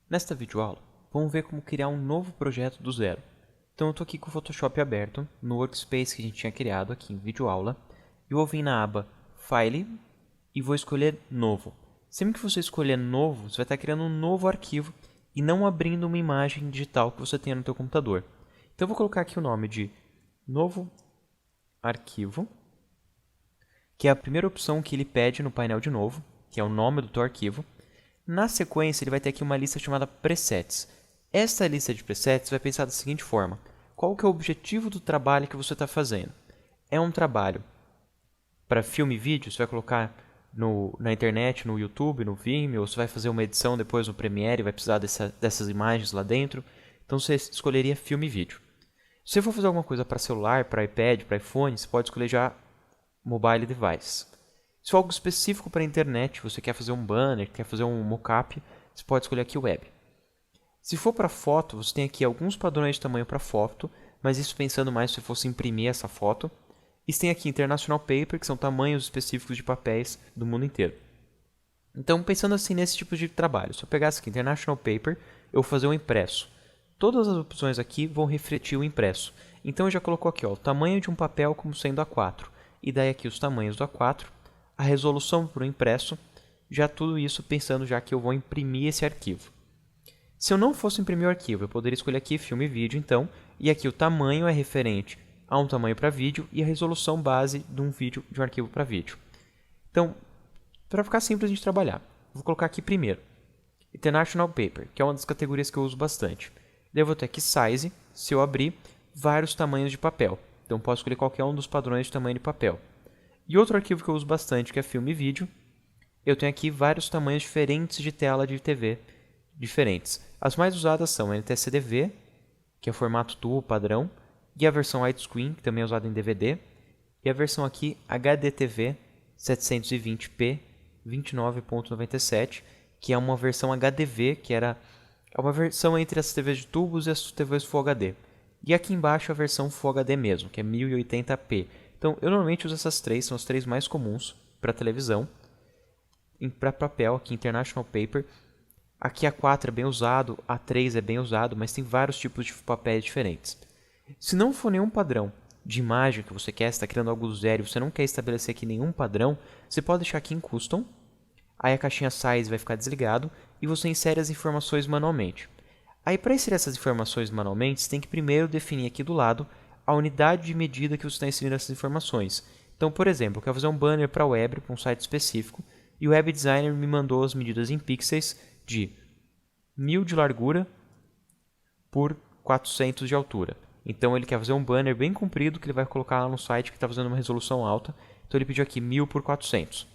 Nesta videoaula, vamos ver como criar um novo projeto do zero. Então eu estou aqui com o Photoshop aberto, no workspace que a gente tinha criado aqui em videoaula. Eu vou vir na aba File e vou escolher Novo. Sempre que você escolher Novo, você vai estar criando um novo arquivo e não abrindo uma imagem digital que você tenha no seu computador. Então eu vou colocar aqui o nome de Novo Arquivo, que é a primeira opção que ele pede no painel de novo, que é o nome do teu arquivo. Na sequência, ele vai ter aqui uma lista chamada Presets. Esta lista de presets vai pensar da seguinte forma: qual que é o objetivo do trabalho que você está fazendo? É um trabalho para filme e vídeo? Você vai colocar na internet, no YouTube, no Vimeo, ou você vai fazer uma edição depois no Premiere e vai precisar dessas imagens lá dentro? Então você escolheria filme e vídeo. Se você for fazer alguma coisa para celular, para iPad, para iPhone, você pode escolher já Mobile Device. Se for algo específico para a internet, você quer fazer um banner, quer fazer um mockup, você pode escolher aqui o Web. Se for para foto, você tem aqui alguns padrões de tamanho para foto, mas isso pensando mais se você fosse imprimir essa foto. E você tem aqui International Paper, que são tamanhos específicos de papéis do mundo inteiro. Então, pensando assim nesse tipo de trabalho, se eu pegasse aqui International Paper, eu vou fazer um impresso. Todas as opções aqui vão refletir o impresso. Então, eu já colocou aqui o tamanho de um papel como sendo A4. E daí aqui os tamanhos do A4. A resolução para o impresso, já tudo isso pensando já que eu vou imprimir esse arquivo. Se eu não fosse imprimir o arquivo, eu poderia escolher aqui filme e vídeo, então, e aqui o tamanho é referente a um tamanho para vídeo e a resolução base de um arquivo para vídeo. Então, para ficar simples de trabalhar, vou colocar aqui primeiro International Paper, que é uma das categorias que eu uso bastante. Daí eu vou ter aqui Size, se eu abrir, vários tamanhos de papel. Então, posso escolher qualquer um dos padrões de tamanho de papel. E outro arquivo que eu uso bastante, que é filme e vídeo, eu tenho aqui vários tamanhos diferentes de tela de TV diferentes. As mais usadas são NTSC-DV, que é o formato TUO padrão, e a versão widescreen, que também é usada em DVD, e a versão aqui HDTV 720p 29.97, que é uma versão HDV, que é uma versão entre as TVs de tubos e as TVs Full HD. E aqui embaixo a versão Full HD mesmo, que é 1080p. Então, eu normalmente uso essas três, são as três mais comuns para televisão. Para papel, aqui International Paper. Aqui a 4 é bem usado, a 3 é bem usado, mas tem vários tipos de papéis diferentes. Se não for nenhum padrão de imagem que você quer, você está criando algo do zero e você não quer estabelecer aqui nenhum padrão, você pode deixar aqui em Custom. Aí a caixinha Size vai ficar desligado e você insere as informações manualmente. Aí para inserir essas informações manualmente, você tem que primeiro definir aqui do lado a unidade de medida que você está inserindo essas informações. Então, por exemplo, eu quero fazer um banner para a web, para um site específico, e o Web Designer me mandou as medidas em pixels de 1000 de largura por 400 de altura. Então, ele quer fazer um banner bem comprido que ele vai colocar lá no site que está fazendo uma resolução alta. Então, ele pediu aqui 1000 por 400.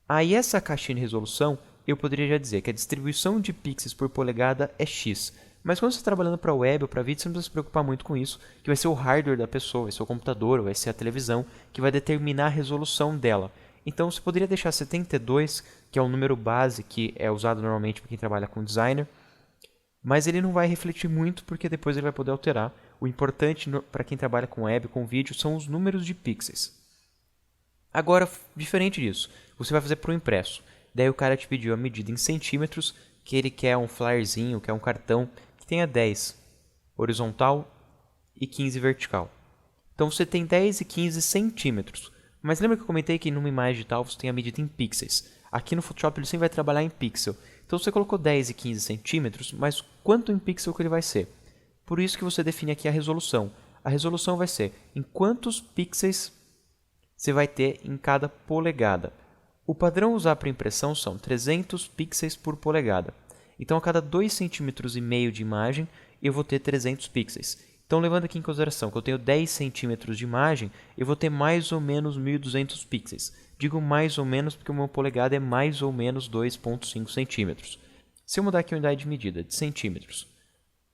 Aí, essa caixinha de resolução, eu poderia já dizer que a distribuição de pixels por polegada é X. Mas quando você está trabalhando para web ou para vídeo, você não precisa se preocupar muito com isso, que vai ser o hardware da pessoa, vai ser o computador, vai ser a televisão, que vai determinar a resolução dela. Então, você poderia deixar 72, que é o número base que é usado normalmente para quem trabalha com designer, mas ele não vai refletir muito porque depois ele vai poder alterar. O importante para quem trabalha com web, com vídeo, são os números de pixels. Agora, diferente disso, você vai fazer para o impresso. Daí o cara te pediu a medida em centímetros, que ele quer um flyerzinho, quer um cartão que tenha 10 horizontal e 15 vertical. Então você tem 10 e 15 centímetros. Mas lembra que eu comentei que numa imagem digital você tem a medida em pixels. Aqui no Photoshop ele sempre vai trabalhar em pixel. Então você colocou 10 e 15 centímetros, mas quanto em pixel que ele vai ser? Por isso que você define aqui a resolução. A resolução vai ser em quantos pixels você vai ter em cada polegada. O padrão a usar para impressão são 300 pixels por polegada. Então, a cada 2,5 cm de imagem, eu vou ter 300 pixels. Então, levando aqui em consideração que eu tenho 10 centímetros de imagem, eu vou ter mais ou menos 1.200 pixels. Digo mais ou menos porque uma polegada é mais ou menos 2,5 centímetros. Se eu mudar aqui a unidade de medida de centímetros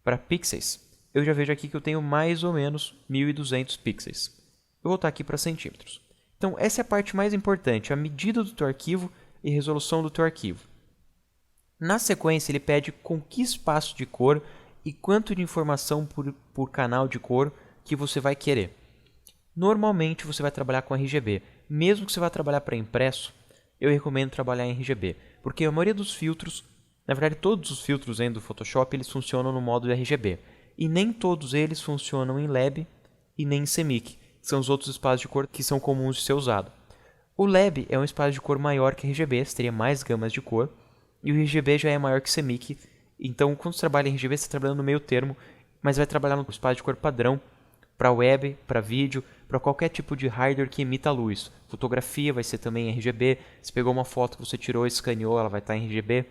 para pixels, eu já vejo aqui que eu tenho mais ou menos 1.200 pixels. Eu vou voltar aqui para centímetros. Então, essa é a parte mais importante, a medida do teu arquivo e resolução do teu arquivo. Na sequência, ele pede com que espaço de cor e quanto de informação por canal de cor que você vai querer. Normalmente, você vai trabalhar com RGB. Mesmo que você vá trabalhar para impresso, eu recomendo trabalhar em RGB, porque a maioria dos filtros Na verdade, todos os filtros dentro do Photoshop eles funcionam no modo RGB. E nem todos eles funcionam em Lab e nem em CMYK, que são os outros espaços de cor que são comuns de ser usado. O Lab é um espaço de cor maior que RGB, você teria mais gamas de cor, e o RGB já é maior que CMYK, então quando você trabalha em RGB você está trabalhando no meio termo, mas vai trabalhar no espaço de cor padrão para web, para vídeo, para qualquer tipo de hardware que emita luz. Fotografia vai ser também RGB, se pegou uma foto que você tirou e escaneou, ela vai estar em RGB.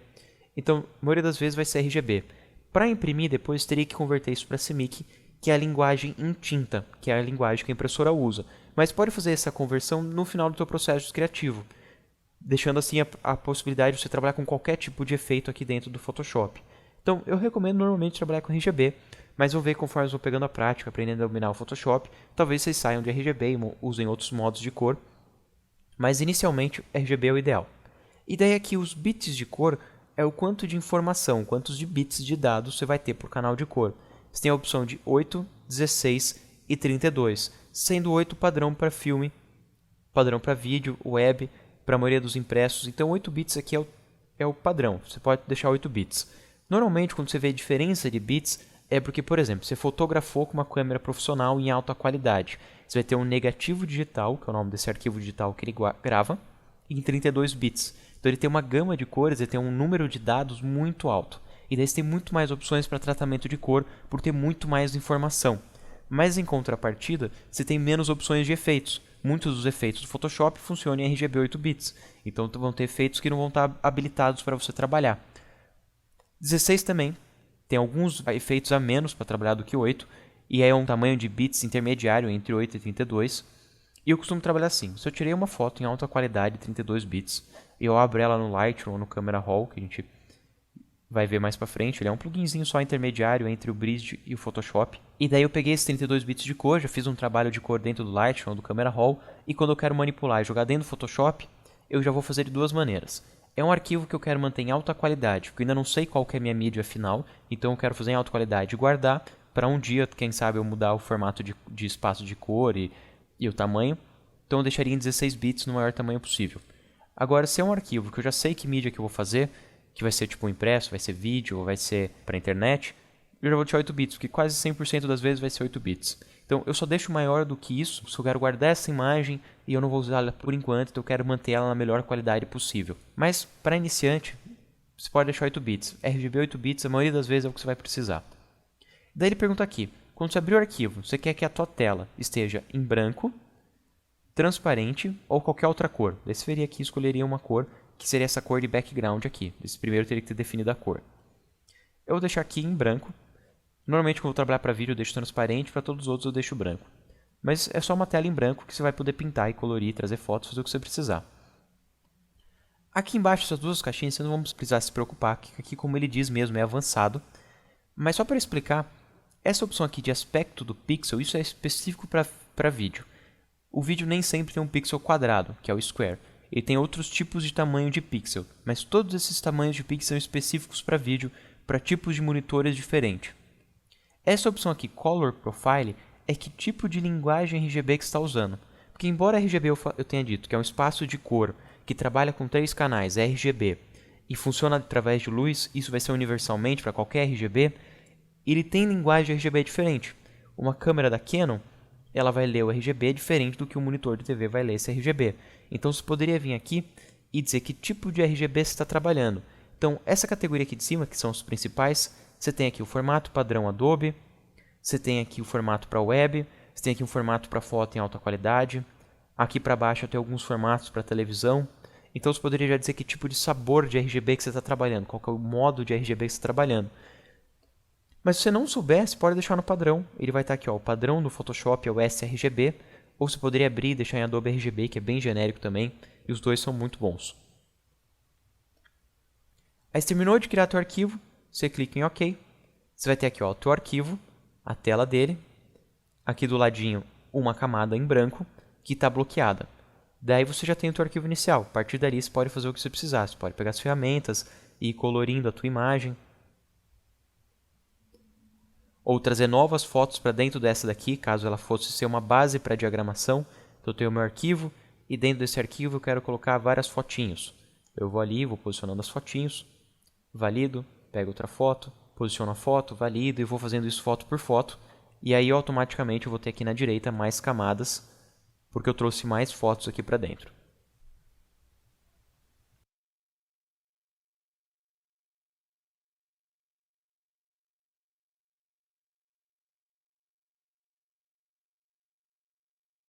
Então, a maioria das vezes vai ser RGB. Para imprimir, depois teria que converter isso para CMYK, que é a linguagem em tinta, que é a linguagem que a impressora usa. Mas pode fazer essa conversão no final do seu processo criativo, deixando assim a possibilidade de você trabalhar com qualquer tipo de efeito aqui dentro do Photoshop. Então, eu recomendo normalmente trabalhar com RGB, mas vou ver conforme eu vou pegando a prática, aprendendo a dominar o Photoshop, talvez vocês saiam de RGB e usem outros modos de cor, mas inicialmente RGB é o ideal. E daí aqui os bits de cor é o quanto de informação, quantos de bits de dados você vai ter por canal de cor. Você tem a opção de 8, 16 e 32, sendo 8 padrão para filme, padrão para vídeo, web, para a maioria dos impressos. Então 8 bits aqui é o padrão, você pode deixar 8 bits. Normalmente quando você vê diferença de bits é porque, por exemplo, você fotografou com uma câmera profissional em alta qualidade. Você vai ter um negativo digital, que é o nome desse arquivo digital que ele grava, em 32 bits. Então ele tem uma gama de cores, ele tem um número de dados muito alto. E daí você tem muito mais opções para tratamento de cor, por ter muito mais informação. Mas em contrapartida, você tem menos opções de efeitos. Muitos dos efeitos do Photoshop funcionam em RGB 8 bits. Então vão ter efeitos que não vão estar habilitados para você trabalhar. 16 também tem alguns efeitos a menos para trabalhar do que 8. E é um tamanho de bits intermediário entre 8 e 32. E eu costumo trabalhar assim. Se eu tirei uma foto em alta qualidade, 32 bits, e eu abro ela no Lightroom ou no Camera Raw, que a gente vai ver mais pra frente. Ele é um pluginzinho só intermediário entre o Bridge e o Photoshop. E daí eu peguei esses 32 bits de cor, já fiz um trabalho de cor dentro do Lightroom ou do Camera Raw, e quando eu quero manipular e jogar dentro do Photoshop, eu já vou fazer de duas maneiras. É um arquivo que eu quero manter em alta qualidade, porque eu ainda não sei qual que é a minha mídia final, então eu quero fazer em alta qualidade e guardar para um dia, quem sabe, eu mudar o formato de espaço de cor e o tamanho. Então eu deixaria em 16 bits no maior tamanho possível. Agora, se é um arquivo que eu já sei que mídia que eu vou fazer, que vai ser tipo impresso, vai ser vídeo, ou vai ser para internet, eu já vou deixar 8 bits, porque quase 100% das vezes vai ser 8 bits. Então eu só deixo maior do que isso, se eu quero guardar essa imagem e eu não vou usá-la por enquanto, então eu quero manter ela na melhor qualidade possível. Mas para iniciante, você pode deixar 8 bits. RGB 8 bits, a maioria das vezes é o que você vai precisar. Daí ele pergunta aqui, quando você abrir o arquivo, você quer que a tua tela esteja em branco, transparente ou qualquer outra cor. Daí você veria aqui, escolheria uma cor, que seria essa cor de background aqui. Esse primeiro teria que ter definido a cor. Eu vou deixar aqui em branco. Normalmente quando eu vou trabalhar para vídeo eu deixo transparente, para todos os outros eu deixo branco. Mas é só uma tela em branco que você vai poder pintar e colorir, trazer fotos, fazer o que você precisar. Aqui embaixo, essas duas caixinhas, você não vamos precisar se preocupar, que aqui, como ele diz mesmo, é avançado. Mas só para explicar, essa opção aqui de aspecto do pixel, isso é específico para vídeo. O vídeo nem sempre tem um pixel quadrado, que é o square. Ele tem outros tipos de tamanho de pixel, mas todos esses tamanhos de pixel são específicos para vídeo, para tipos de monitores diferentes. Essa opção aqui, Color Profile, é que tipo de linguagem RGB que você está usando. Porque embora RGB eu tenha dito que é um espaço de cor que trabalha com 3 canais RGB e funciona através de luz, isso vai ser universalmente para qualquer RGB, ele tem linguagem RGB diferente. Uma câmera da Canon, ela vai ler o RGB diferente do que o monitor de TV vai ler esse RGB. Então você poderia vir aqui e dizer que tipo de RGB você está trabalhando. Então essa categoria aqui de cima, que são os principais, você tem aqui o formato padrão Adobe, você tem aqui o formato para web, você tem aqui um formato para foto em alta qualidade, aqui para baixo eu tenho alguns formatos para televisão. Então você poderia já dizer que tipo de sabor de RGB que você está trabalhando, qual que é o modo de RGB que você está trabalhando. Mas se você não souber, você pode deixar no padrão. Ele vai estar aqui, ó, o padrão do Photoshop é o sRGB, ou você poderia abrir e deixar em Adobe RGB, que é bem genérico também, e os dois são muito bons. Aí você terminou de criar teu arquivo, você clica em OK. Você vai ter aqui o teu arquivo, a tela dele, aqui do ladinho uma camada em branco que está bloqueada. Daí você já tem o teu arquivo inicial. A partir dali você pode fazer o que você precisar. Você pode pegar as ferramentas e ir colorindo a tua imagem. Ou trazer novas fotos para dentro dessa daqui, caso ela fosse ser uma base para diagramação. Então eu tenho o meu arquivo e dentro desse arquivo eu quero colocar várias fotinhos. Eu vou ali, vou posicionando as fotinhos. valido, pego outra foto, posiciono a foto, valido e vou fazendo isso foto por foto. E aí automaticamente eu vou ter aqui na direita mais camadas, porque eu trouxe mais fotos aqui para dentro.